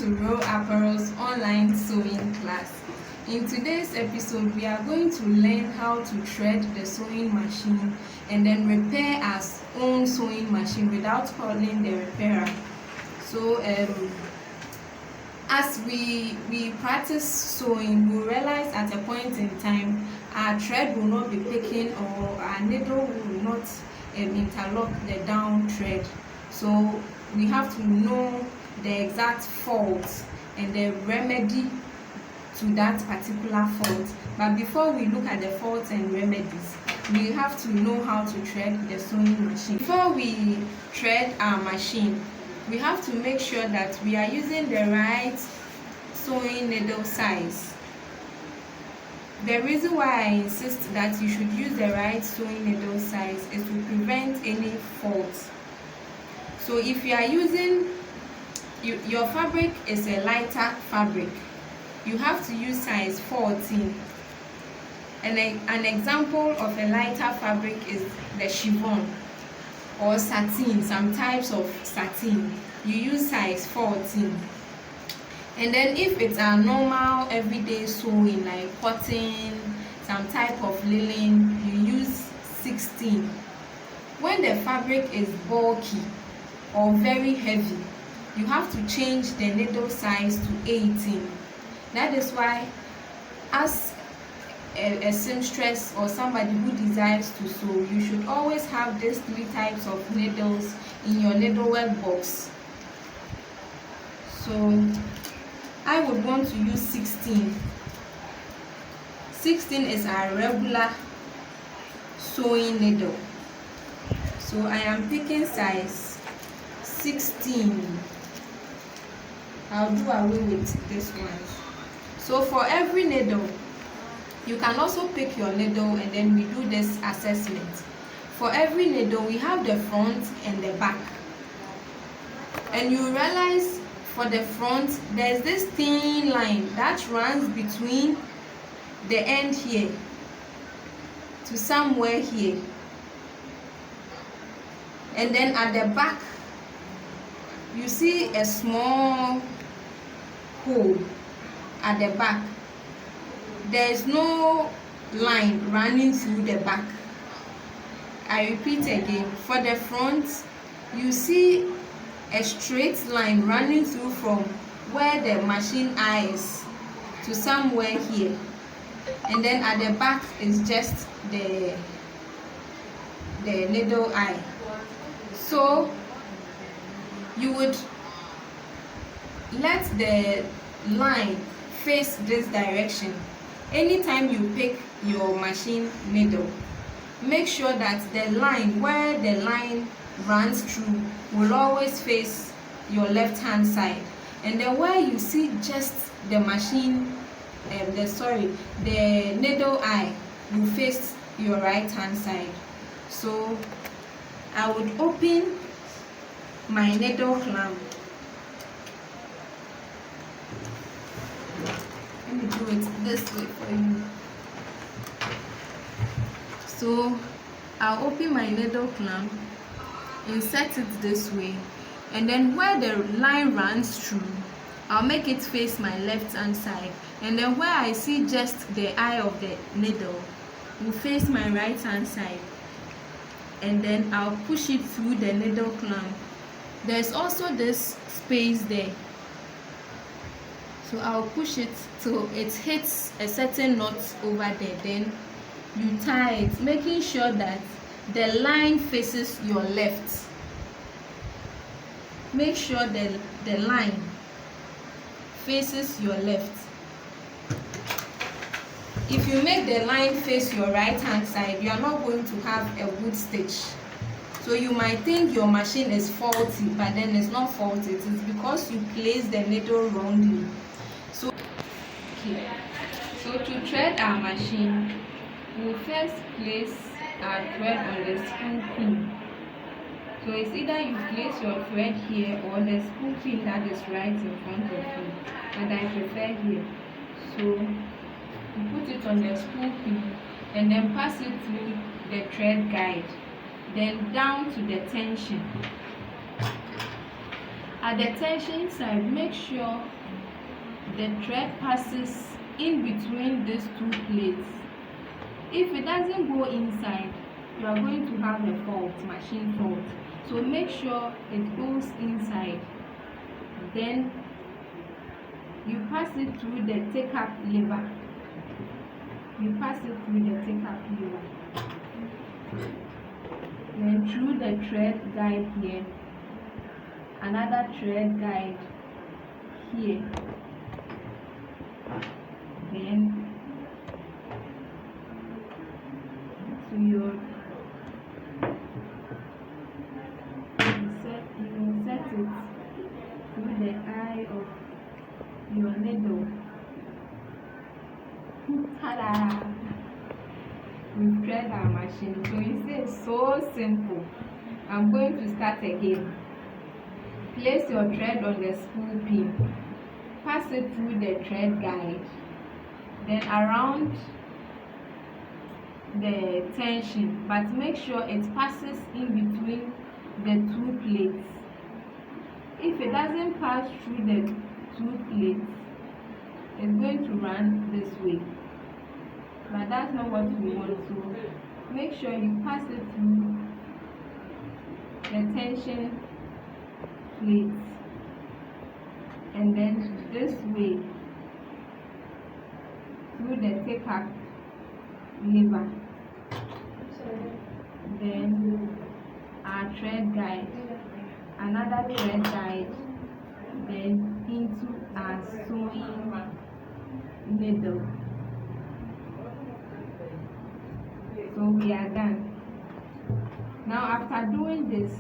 to Row Apparel's online sewing class. In today's episode, we are going to learn how to thread the sewing machine and then repair our own sewing machine without calling the repairer. So as we practice sewing, we realize at a point in time our thread will not be picking or our needle will not interlock the down thread. So we have to know the exact fault and the remedy to that particular fault. But before we look at the faults and remedies, we have to know how to thread the sewing machine. Before we thread our machine, we have to make sure that we are using the right sewing needle size. The reason why I insist that you should use the right sewing needle size is to prevent any faults. So if you are using, your fabric is a lighter fabric, you have to use size 14. And an example of a lighter fabric is the chiffon or satin, some types of satin. You use size 14. And then if it's a normal everyday sewing like cotton, some type of linen, you use 16. When the fabric is bulky or very heavy, you have to change the needle size to 18. That is why, as a seamstress or somebody who desires to sew, you should always have these 3 types of needles in your needlework box. So I would want to use 16. 16 is our regular sewing needle. So I am picking size 16. I'll do away with this one. So for every needle, you can also pick your needle and then we do this assessment. For every needle, we have the front and the back. And you realize for the front, there's this thin line that runs between the end here to somewhere here. And then at the back, you see a small hole at the back. There is no line running through the back. I repeat again, for the front, you see a straight line running through from where the machine eye is to somewhere here. And then at the back is just the needle eye. So you would let the line face this direction. Anytime you pick your machine needle, make sure that the line, where the line runs through, will always face your left hand side. And then where you see just the machine, the needle eye will face your right hand side. So I would open my needle clamp. Let me do it this way for you. So I'll open my needle clamp, insert it this way, and then where the line runs through, I'll make it face my left hand side, and then where I see just the eye of the needle will face my right hand side, and then I'll push it through the needle clamp. There's also this space there, so I'll push it till it hits a certain knot over there. Then you tie it, making sure that the line faces your left. Make sure the line faces your left. If you make the line face your right hand side, you are not going to have a good stitch. So you might think your machine is faulty, but then it's not faulty. It is because you place the needle wrongly. So to thread our machine, we'll first place our thread on the spool pin. So it's either you place your thread here or the spool pin that is right in front of you, but I prefer here. So you put it on the spool pin and then pass it through the thread guide, then down to the tension. At the tension side, make sure the thread passes in between these two plates. If it doesn't go inside, you are going to have a fault, machine fault. So make sure it goes inside. Then you pass it through the take-up lever. You pass it through the take-up lever. Then through the thread guide here. Another thread guide here. Then to your you set it through the eye of your needle. Ta-da! We've thread our machine. So you see it's so simple. I'm going to start again. Place your thread on the spool pin. Pass it through the thread guide. Then around the tension, but make sure it passes in between the two plates. If it doesn't pass through the two plates, it's going to run this way. But that's not what we want. So make sure you pass it through the tension plates, and then this way through the take-up lever. Then our thread guide, another thread guide, then into our sewing needle. So we are done. Now after doing this,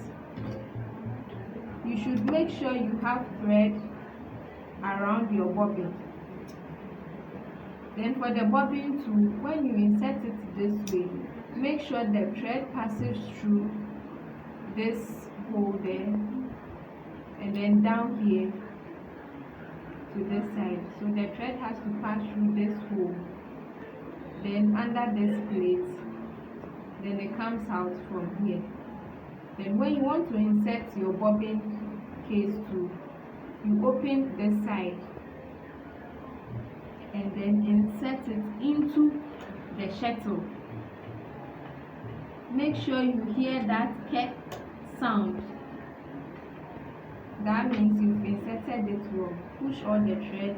you should make sure you have thread around your bobbin. Then for the bobbin too, when you insert it this way, make sure the thread passes through this hole there and then down here to this side. So the thread has to pass through this hole, then under this plate, then it comes out from here. Then when you want to insert your bobbin case too, you open this side and then insert it into the shuttle. Make sure you hear that kerk sound. That means you've inserted it well. Push all the thread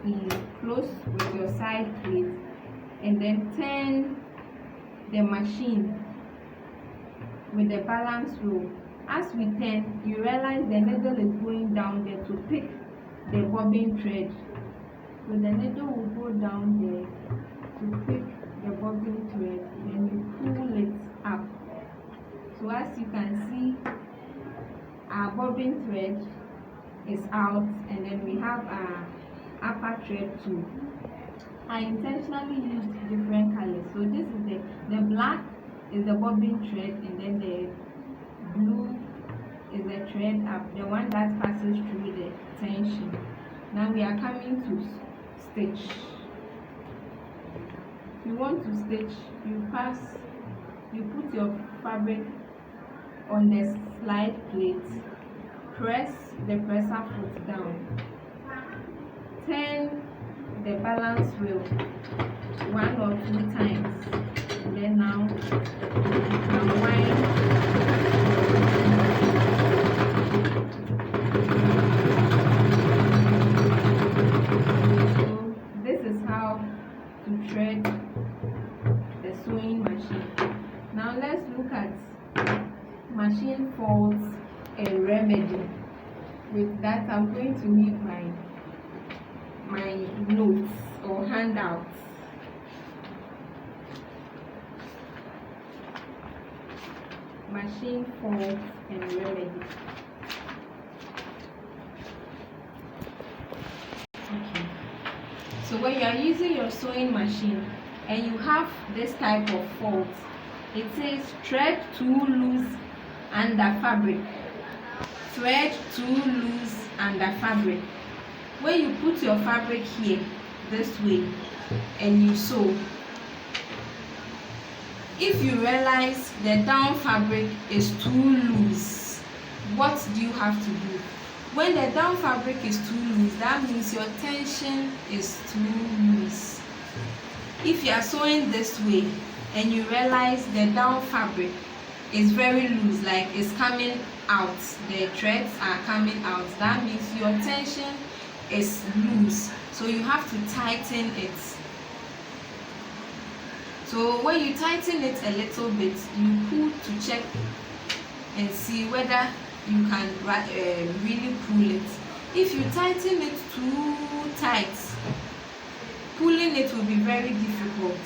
in close with your side plate and then turn the machine with the balance wheel. As we turn, you realize the needle is going down there to pick the bobbin thread. So the needle will go down there to pick the bobbin thread, then you pull it up. So as you can see, our bobbin thread is out, and then we have our upper thread too. I intentionally used different colors. So this is the black is the bobbin thread, and then the blue is the thread up, the one that passes through the tension. Now we are coming to stitch. If you want to stitch, you put your fabric on the slide plate, press the presser foot down, turn the balance wheel 1 or 2 times, and then now unwind. So this is how to thread the sewing machine. Now let's look at machine faults and remedy. With that, I'm going to need my notes or handouts. Machine faults and remedy. Okay. So when you are using your sewing machine and you have this type of fault, it says thread too loose under fabric. Thread too loose under fabric. When you put your fabric here this way and you sew, if you realize the down fabric is too loose, what do you have to do? When the down fabric is too loose, that means your tension is too loose. If you are sewing this way and you realize the down fabric is very loose, like it's coming out, the threads are coming out, that means your tension is loose, so you have to tighten it. So when you tighten it a little bit, you pull to check and see whether you can really pull it. If you tighten it too tight, pulling it will be very difficult.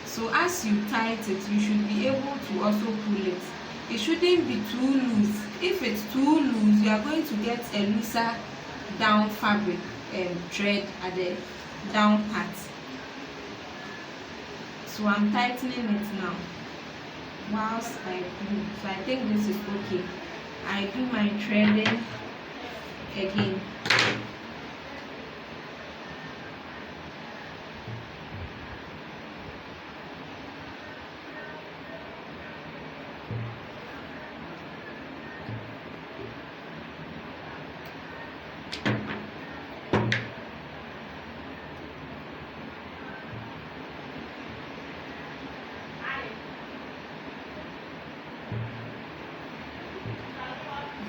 So as you tighten it, you should be able to also pull it. It shouldn't be too loose. If it's too loose, you are going to get a looser down fabric thread at the down part. So I'm tightening it now whilst I glue. So I think this is okay. I do my threading again.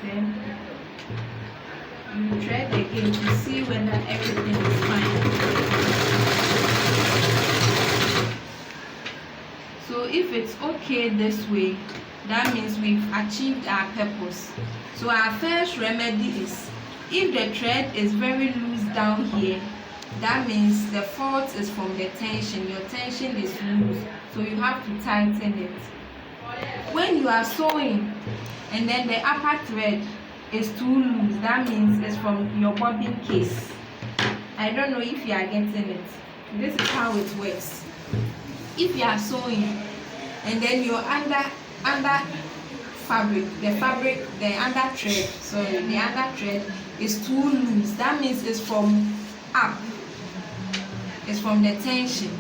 Then you thread again to see whether everything is fine. So if it's okay this way, that means we've achieved our purpose. So our first remedy is, if the thread is very loose down here, that means the fault is from the tension. Your tension is loose, so you have to tighten it. When you are sewing and then the upper thread is too loose, that means it's from your bobbin case. I don't know if you are getting it. This is how it works. If you are sewing and then your under fabric, the under thread is too loose, that means it's from up, it's from the tension.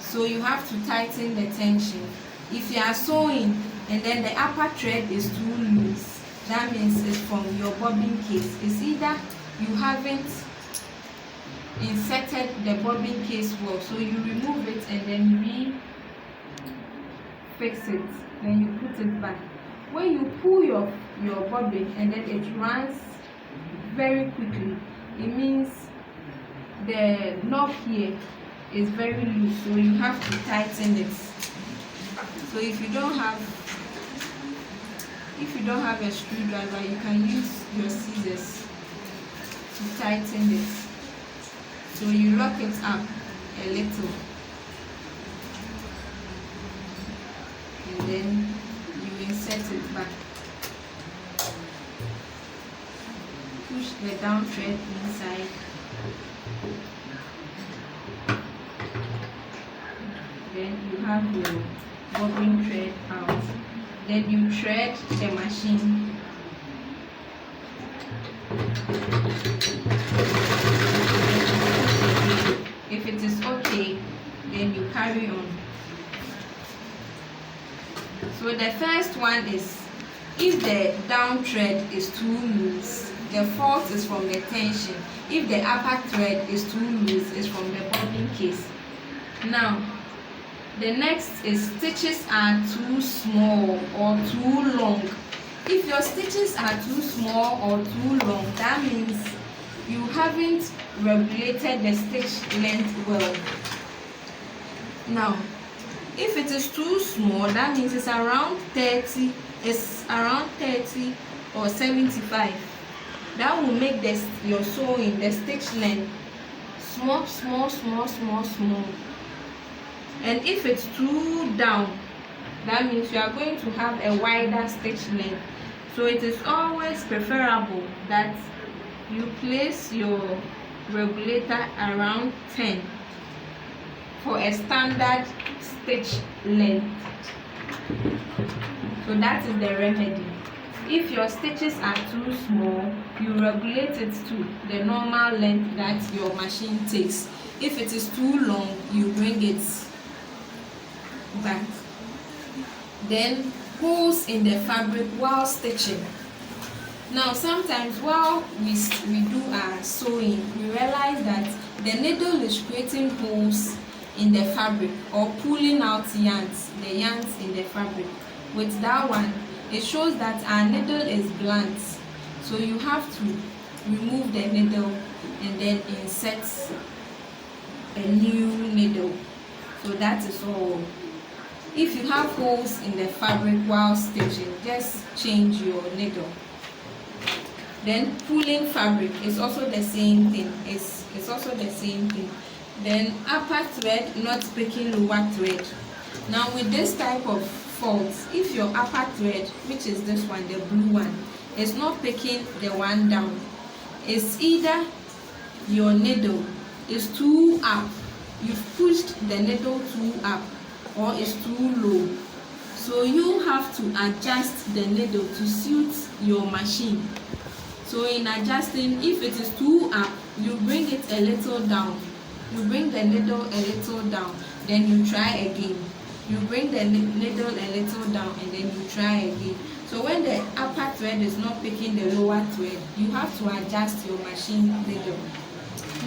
So you have to tighten the tension. If you are sewing and then the upper thread is too loose, that means it's from your bobbin case. It's either you haven't inserted the bobbin case well, so you remove it and then fix it, then you put it back. When you pull your bobbin and then it runs very quickly, it means the knob here is very loose, so you have to tighten it. So if you don't have a screwdriver, you can use your scissors to tighten it. So you lock it up a little and then you insert it back. Push the down thread inside. Then you have your bobbin thread out. Then you thread the machine. If it is okay, then you carry on. So the first one is, if the down thread is too loose, the fault is from the tension. If the upper thread is too loose, it's from the bobbin case. Now the next is, stitches are too small or too long. If your stitches are too small or too long, that means you haven't regulated the stitch length well. Now if it is too small, that means it's around 30, or 75. That will make your sewing, the stitch length small. And if it's too down, that means you are going to have a wider stitch length. So it is always preferable that you place your regulator around 10 for a standard stitch length. So that is the remedy. If your stitches are too small, you regulate it to the normal length that your machine takes. If it is too long, you bring it back. Then holes in the fabric while stitching. Now sometimes while we do our sewing, we realize that the needle is creating holes in the fabric or pulling out the yarns in the fabric. With that one, it shows that our needle is blunt, so you have to remove the needle and then insert a new needle. So that is all. If you have holes in the fabric while stitching, just change your needle. Then pulling fabric is also the same thing. It's also the same thing. Then upper thread not picking lower thread. Now with this type of faults, if your upper thread, which is this one, the blue one, is not picking the one down, it's either your needle is too up, you've pushed the needle too up, or it's too low. So you have to adjust the needle to suit your machine. So in adjusting, if it is too up, you bring it a little down. You bring the needle a little down, then you try again. You bring the needle a little down and then you try again. So when the upper thread is not picking the lower thread, you have to adjust your machine needle.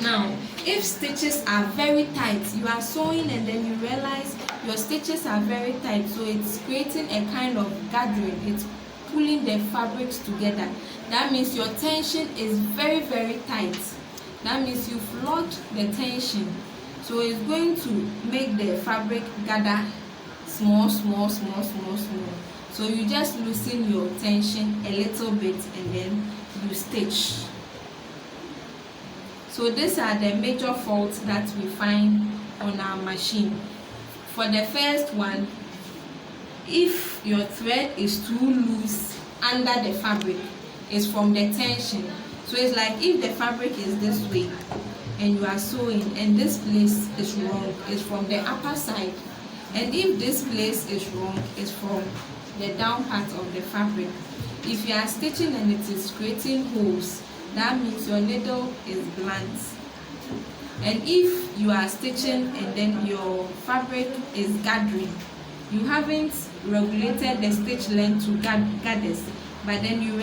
Now, if stitches are very tight, you are sewing and then you realize your stitches are very tight, so it's creating a kind of gathering. It's pulling the fabrics together. That means your tension is very, very tight. That means you've locked the tension. So it's going to make the fabric gather small. So you just loosen your tension a little bit and then you stitch. So these are the major faults that we find on our machine. For the first one, if your thread is too loose under the fabric, it's from the tension. So it's like if the fabric is this way and you are sewing and this place is wrong, it's from the upper side. And if this place is wrong, it's from the down part of the fabric. If you are stitching and it is creating holes, that means your needle is blunt. And if you are stitching and then your fabric is gathering, you haven't regulated the stitch length to gathers, but then you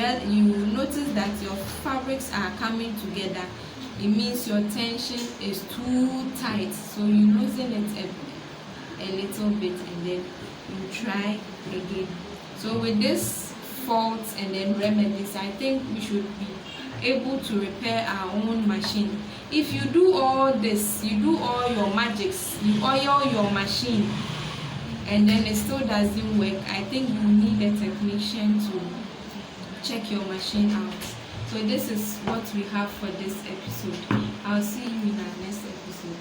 notice that your fabrics are coming together, it means your tension is too tight. So you loosen it a little bit and then you try again. So with this faults and then remedies, I think we should be able to repair our own machine. If you do all this, you do all your magics, you oil your machine and then it still doesn't work, I think you need a technician to check your machine out. So this is what we have for this episode. I'll see you in our next episode.